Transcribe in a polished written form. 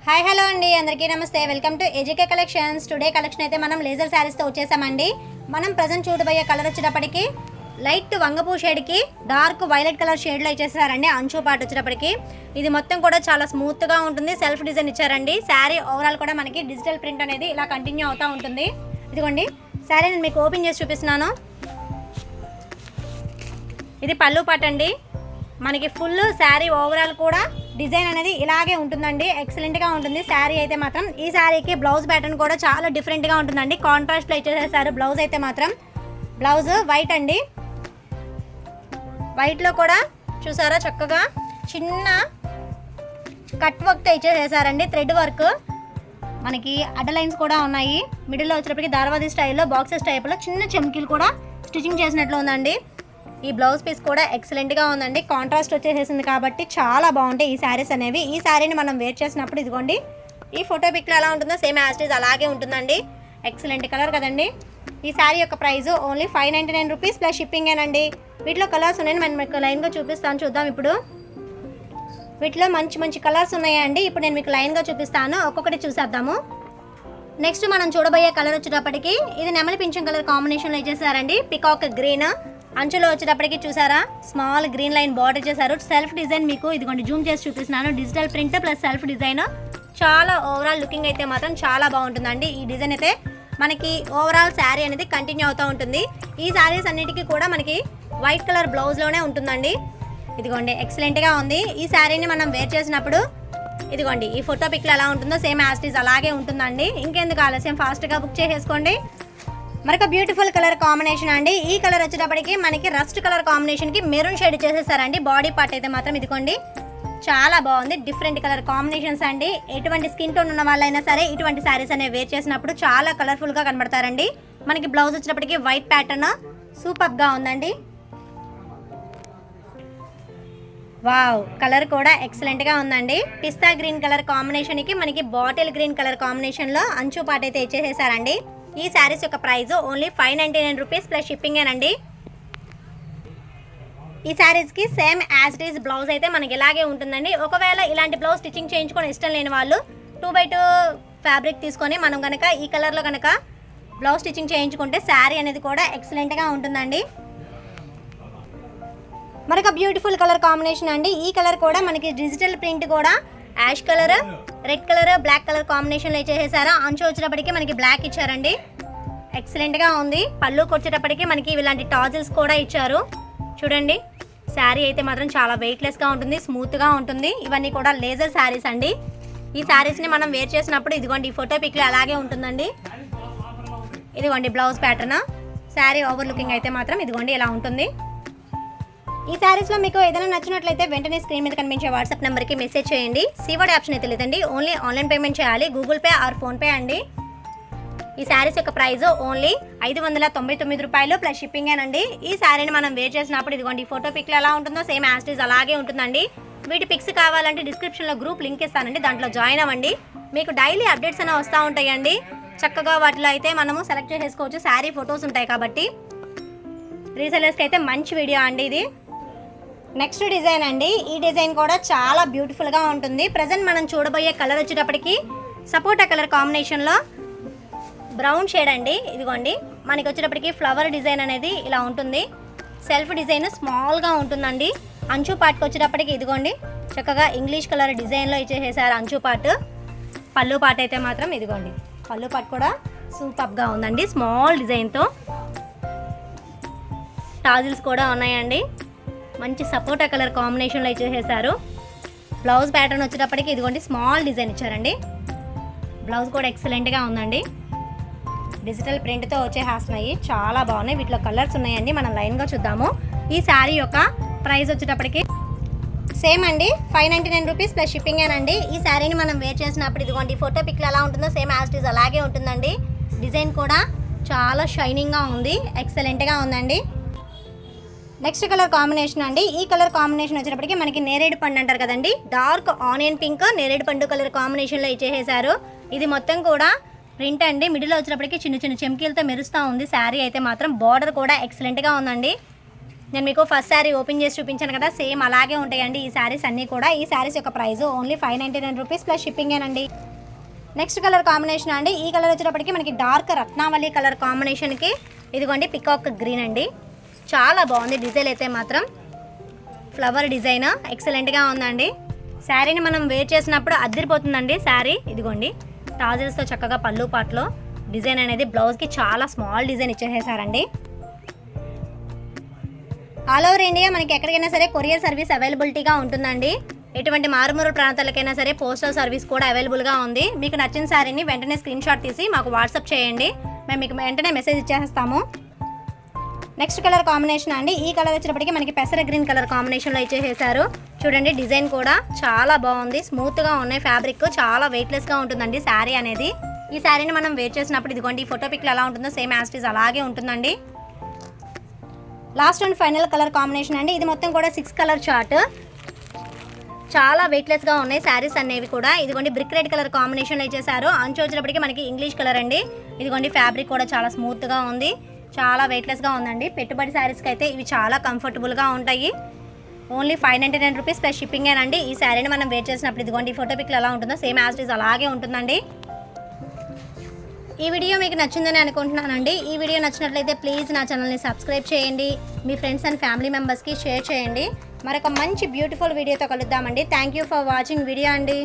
Hi hello అండి, అందరికీ నమస్తే. Welcome to ఏజీకే collections. Today collection అయితే మనం లేజర్ శారీస్తో వచ్చేసామండి. మనం ప్రజెంట్ చూడబోయే కలర్ వచ్చేటప్పటికి లైట్ వంగపూ షేడ్కి డార్క్ వైలెట్ కలర్ షేడ్లో ఇచ్చేసారండి. అంచు పార్ట్ వచ్చేటప్పటికి ఇది మొత్తం కూడా చాలా స్మూత్గా ఉంటుంది. సెల్ఫ్ డిజైన్ ఇచ్చారండి. శారీ ఓవరాల్ కూడా మనకి డిజిటల్ ప్రింట్ అనేది ఇలా కంటిన్యూ అవుతూ ఉంటుంది. ఇదిగోండి శారీ నేను మీకు ఓపెన్ చేసి చూపిస్తున్నాను. ఇది పళ్ళు పార్ట్ అండి. మనకి ఫుల్ శారీ ఓవరాల్ కూడా డిజైన్ అనేది ఇలాగే ఉంటుందండి. ఎక్సలెంట్గా ఉంటుంది శారీ అయితే మాత్రం. ఈ శారీకి బ్లౌజ్ ప్యాటర్న్ కూడా చాలా డిఫరెంట్గా ఉంటుందండి. కాంట్రాస్ట్లో ఇచ్చేసేసారు. బ్లౌజ్ అయితే మాత్రం బ్లౌజ్ వైట్ అండి. వైట్లో కూడా చూసారా చక్కగా చిన్న కట్ వర్క్తో ఇచ్చేసేసారండి. థ్రెడ్ వర్క్ మనకి అడ్డలైన్స్ కూడా ఉన్నాయి. మిడిల్లో వచ్చేటప్పటికి దారవాది స్టైల్లో బాక్సెస్ టైప్లో చిన్న చెమ్కీలు కూడా స్టిచ్చింగ్ చేసినట్లు ఉందండి. ఈ బ్లౌజ్ పీస్ కూడా ఎక్సలెంట్గా ఉందండి. కాంట్రాస్ట్ వచ్చేసేసింది కాబట్టి చాలా బాగుంటాయి ఈ శారీస్ అనేవి. ఈ శారీని మనం వేర్ చేసినప్పుడు ఇదిగోండి ఈ ఫోటో పిక్లో ఎలా ఉంటుందో సేమ్ యాజ్ ఇట్ ఈజ్ అలాగే ఉంటుందండి. ఎక్సలెంట్ కలర్ కదండి. ఈ శారీ యొక్క price only 599 rupees plus shipping ఏనండి. వీటిలో కలర్స్ ఉన్నాయని మనం మీకు లైన్గా చూపిస్తాను, చూద్దాం ఇప్పుడు. వీటిలో మంచి మంచి కలర్స్ ఉన్నాయండి. ఇప్పుడు నేను మీకు లైన్గా చూపిస్తాను, ఒక్కొక్కటి చూసేద్దాము. నెక్స్ట్ మనం చూడబోయే కలర్ వచ్చేటప్పటికి ఇది నెమలి పింఛం కలర్ కాంబినేషన్లో ఇచ్చేసారండి. పికాక్ గ్రీన్ అంచులో వచ్చేటప్పటికి చూసారా స్మాల్ గ్రీన్ లైన్ బార్డర్ చేశారు. సెల్ఫ్ డిజైన్ మీకు ఇదిగోండి జూమ్ చేసి చూపిస్తున్నాను. Digital print plus self design చాలా ఓవరాల్ లుకింగ్ అయితే మాత్రం చాలా బాగుంటుందండి. ఈ డిజైన్ అయితే మనకి ఓవరాల్ శారీ అనేది కంటిన్యూ అవుతూ ఉంటుంది. ఈ శారీస్ అన్నిటికీ కూడా మనకి వైట్ కలర్ బ్లౌజ్లోనే ఉంటుందండి. ఇదిగోండి ఎక్సలెంట్గా ఉంది. ఈ శారీని మనం వేర్ చేసినప్పుడు ఇదిగోండి ఈ ఫోటో పిక్లో ఎలా ఉంటుందో సేమ్ యాజ్ ఇట్ ఈజ్ అలాగే ఉంటుందండి. ఇంకెందుకు ఆలస్యం, ఫాస్ట్గా బుక్ చేసేసుకోండి. మరొక బ్యూటిఫుల్ కలర్ కాంబినేషన్ అండి. ఈ కలర్ వచ్చేటప్పటికి మనకి రస్ట్ కలర్ కాంబినేషన్కి మెరూన్ షేడ్ చేసేసారండి. బాడీ పార్ట్ అయితే మాత్రం ఇదిగోండి చాలా బాగుంది. డిఫరెంట్ కలర్ కాంబినేషన్స్ అండి. ఎటువంటి స్కిన్ టోన్ ఉన్న వాళ్ళైనా సరే ఇటువంటి శారీస్ అనేవి వేర్ చేసినప్పుడు చాలా కలర్ఫుల్గా కనబడతారండి. మనకి బ్లౌజ్ వచ్చేటప్పటికి వైట్ ప్యాటర్న్ సూపర్గా ఉందండి. వావ్, కలర్ కూడా ఎక్సలెంట్గా ఉందండి. పిస్తా గ్రీన్ కలర్ కాంబినేషన్కి మనకి బాటిల్ గ్రీన్ కలర్ కాంబినేషన్లో అంచు పార్ట్ అయితే ఇచ్చేసేసారండి. ఈ శారీస్ యొక్క price only 599 rupees plus shipping ఏనండి. ఈ శారీస్కి same as it is blouse అయితే మనకి ఇలాగే ఉంటుందండి. ఒకవేళ ఇలాంటి బ్లౌజ్ స్టిచ్చింగ్ చేయించుకొని ఇష్టం లేని వాళ్ళు 2x2 ఫ్యాబ్రిక్ తీసుకొని మనం కనుక ఈ కలర్లో కనుక బ్లౌజ్ స్టిచ్చింగ్ చేయించుకుంటే శారీ అనేది కూడా ఎక్సలెంట్గా ఉంటుందండి. మరొక బ్యూటిఫుల్ కలర్ కాంబినేషన్ అండి. ఈ కలర్ కూడా మనకి డిజిటల్ ప్రింట్ కూడా ash colour, red colour, black colour కాంబినేషన్లో ఇచ్చేసారా. అంచు వచ్చేటప్పటికి మనకి బ్లాక్ ఇచ్చారండి. ఎక్సలెంట్గా ఉంది. పళ్ళుకి వచ్చేటప్పటికి మనకి ఇలాంటి టాజిల్స్ కూడా ఇచ్చారు. చూడండి శారీ అయితే మాత్రం చాలా వెయిట్లెస్గా ఉంటుంది, స్మూత్గా ఉంటుంది. ఇవన్నీ కూడా లేజర్ శారీస్ అండి. ఈ శారీస్ని మనం వేర్ చేసినప్పుడు ఇదిగోండి ఈ ఫోటో పిక్లో అలాగే ఉంటుందండి. ఇదిగోండి blouse pattern. Sari over looking అయితే మాత్రం ఇదిగోండి ఇలా ఉంటుంది. ఈ శారీస్లో మీకు ఏదైనా నచ్చినట్లయితే వెంటనే స్క్రీన్ మీద కనిపించే వాట్సాప్ నెంబర్కి మెసేజ్ చేయండి. సీవర్డ్ ఆప్షన్ అయితే లేదండి, ఓన్లీ ఆన్లైన్ పేమెంట్ చేయాలి. గూగుల్ పే ఆర్ ఫోన్పే అండి. ఈ శారీస్ యొక్క ప్రైస్ ఓన్లీ 599 రూపాయలు ప్లస్ షిప్పింగ్ ఏనండి. ఈ శారీని మనం వేర్ చేసినప్పుడు ఇదిగోండి ఈ ఫోటో పిక్లో ఎలా ఉంటుందో సేమ్ యాజ్ ఇట్ ఈజ్ అలాగే ఉంటుందండి. వీటి పిక్స్ కావాలంటే డిస్క్రిప్షన్లో గ్రూప్ లింక్ ఇస్తానండి, దాంట్లో జాయిన్ అవ్వండి. మీకు డైలీ అప్డేట్స్ అనేవి వస్తూ ఉంటాయండి. చక్కగా వాటిలో అయితే మనము సెలెక్ట్ చేసేసుకోవచ్చు. శారీ ఫొటోస్ ఉంటాయి కాబట్టి రీసెలర్స్కి అయితే మంచి వీడియో అండి ఇది. నెక్స్ట్ డిజైన్ అండి. ఈ డిజైన్ కూడా చాలా బ్యూటిఫుల్గా ఉంటుంది. ప్రజెంట్ మనం చూడబోయే కలర్ వచ్చేటప్పటికి సపోటా కలర్ కాంబినేషన్లో బ్రౌన్ షేడ్ అండి. ఇదిగోండి మనకి వచ్చేటప్పటికి ఫ్లవర్ డిజైన్ అనేది ఇలా ఉంటుంది. సెల్ఫ్ డిజైన్ స్మాల్గా ఉంటుందండి. అంచు పార్ట్కి వచ్చేటప్పటికి ఇదిగోండి చక్కగా ఇంగ్లీష్ కలర్ డిజైన్లో ఇచ్చేసేసారు అంచు పార్ట్. పళ్ళు పార్ట్ అయితే మాత్రం ఇదిగోండి పళ్ళు పార్ట్ కూడా సూపర్గా ఉందండి. స్మాల్ డిజైన్తో టాజిల్స్ కూడా ఉన్నాయండి. మంచి సపోటా కలర్ కాంబినేషన్లో ఇచ్చేసేసారు. బ్లౌజ్ ప్యాటర్న్ వచ్చేటప్పటికి ఇదిగోండి స్మాల్ డిజైన్ ఇచ్చారండి. బ్లౌజ్ కూడా ఎక్సలెంట్గా ఉందండి. డిజిటల్ ప్రింట్తో వచ్చేసేస్తున్నాయి, చాలా బాగున్నాయి. వీటిలో కలర్స్ ఉన్నాయండి, మనం లైన్గా చూద్దాము. ఈ శారీ యొక్క ప్రైస్ వచ్చేటప్పటికి సేమ్ అండి 599 రూపీస్ ప్లస్ షిప్పింగ్ ఏనండి. ఈ శారీని మనం వేర్ చేసినప్పుడు ఇదిగోండి ఫోటో పిక్లో ఎలా ఉంటుందో సేమ్ యాజ్ ఇట్ ఈజ్ అలాగే ఉంటుందండి. డిజైన్ కూడా చాలా షైనింగ్గా ఉంది, ఎక్సలెంట్గా ఉందండి. నెక్స్ట్ కలర్ కాంబినేషన్ అండి. ఈ కలర్ కాంబినేషన్ వచ్చేటప్పటికి మనకి నేరేడు పండు అంటారు కదండి, డార్క్ ఆనియన్ పింక్ నేరేడు పండు కలర్ కాంబినేషన్లో ఇచ్చేసేసారు. ఇది మొత్తం కూడా ప్రింట్ అండి. మిడిల్లో వచ్చేటప్పటికి చిన్న చిన్న చెమ్కీలతో మెరుస్తూ ఉంది శారీ అయితే మాత్రం. బార్డర్ కూడా ఎక్సలెంట్గా ఉందండి. నేను మీకు ఫస్ట్ శారీ ఓపెన్ చేసి చూపించాను కదా, సేమ్ అలాగే ఉంటాయండి ఈ శారీస్ అన్నీ కూడా. ఈ శారీస్ యొక్క ప్రైస్ ఓన్లీ 599 రూపీస్ ప్లస్ షిప్పింగేనండి. నెక్స్ట్ కలర్ కాంబినేషన్ అండి. ఈ కలర్ వచ్చేటప్పటికి మనకి డార్క్ రత్నావళి కలర్ కాంబినేషన్కి ఇదిగోండి పికాక్ గ్రీన్ అండి. చాలా బాగుంది డిజైన్ అయితే మాత్రం. ఫ్లవర్ డిజైన్ ఎక్సలెంట్గా ఉందండి. శారీని మనం వేర్ చేసినప్పుడు అద్దరిపోతుందండి శారీ. ఇదిగోండి టాజిల్స్తో చక్కగా పళ్ళు పాటలో డిజైన్ అనేది బ్లౌజ్కి చాలా స్మాల్ డిజైన్ ఇచ్చేసేసారండి. ఆల్ ఓవర్ ఇండియా మనకి ఎక్కడికైనా సరే కొరియర్ సర్వీస్ అవైలబిలిటీగా ఉంటుందండి. ఎటువంటి మారుమూల ప్రాంతాలకైనా సరే పోస్టల్ సర్వీస్ కూడా అవైలబుల్గా ఉంది. మీకు నచ్చిన శారీని వెంటనే స్క్రీన్ షాట్ తీసి మాకు వాట్సాప్ చేయండి, మేము మీకు వెంటనే మెసేజ్ ఇచ్చేస్తాము. నెక్స్ట్ కలర్ కాంబినేషన్ అండి. ఈ కలర్ వచ్చినప్పటికీ మనకి పెసర గ్రీన్ కలర్ కాంబినేషన్లో ఇచ్చేసేసారు. చూడండి డిజైన్ కూడా చాలా బాగుంది, స్మూత్గా ఉన్నాయి. ఫ్యాబ్రిక్ చాలా వెయిట్లెస్గా ఉంటుందండి శారీ అనేది. ఈ శారీని మనం వేర్ చేసినప్పుడు ఇదిగోండి ఈ ఫోటో పిక్లో ఎలా ఉంటుందో సేమ్ యాజ్ ఇట్ ఈజ్ అలాగే ఉంటుందండి. Last and final colour combination అండి. ఇది మొత్తం కూడా 6 కలర్ చార్ట్. చాలా వెయిట్లెస్గా ఉన్నాయి శారీస్ అనేవి కూడా. ఇదిగోండి బ్రిక్ రెడ్ కలర్ కాంబినేషన్లో ఇచ్చేసారు. అంచు వచ్చేటప్పటికి మనకి ఇంగ్లీష్ కలర్ అండి. ఇదిగోండి ఫ్యాబ్రిక్ కూడా చాలా స్మూత్గా ఉంది, చాలా వెయిట్లెస్గా ఉందండి. పెట్టుబడి శారీస్కి అయితే ఇవి చాలా కంఫర్టబుల్గా ఉంటాయి. ఓన్లీ 599 రూపీస్ ప్లస్ షిప్పింగేనండి. ఈ శారీని మనం వేర్ చేసినప్పుడు ఇదిగోండి ఈ ఫోటో పిక్లో ఎలా ఉంటుందో సేమ్ యాజ్ ఇట్ ఈజ్ అలాగే ఉంటుందండి. ఈ వీడియో మీకు నచ్చిందని అనుకుంటున్నానండి. ఈ వీడియో నచ్చినట్లయితే ప్లీజ్ నా ఛానల్ని సబ్స్క్రైబ్ చేయండి, మీ ఫ్రెండ్స్ అండ్ ఫ్యామిలీ మెంబర్స్కి షేర్ చేయండి. మరొక మంచి బ్యూటిఫుల్ వీడియోతో కలుద్దామండి. Thank you for watching video అండి.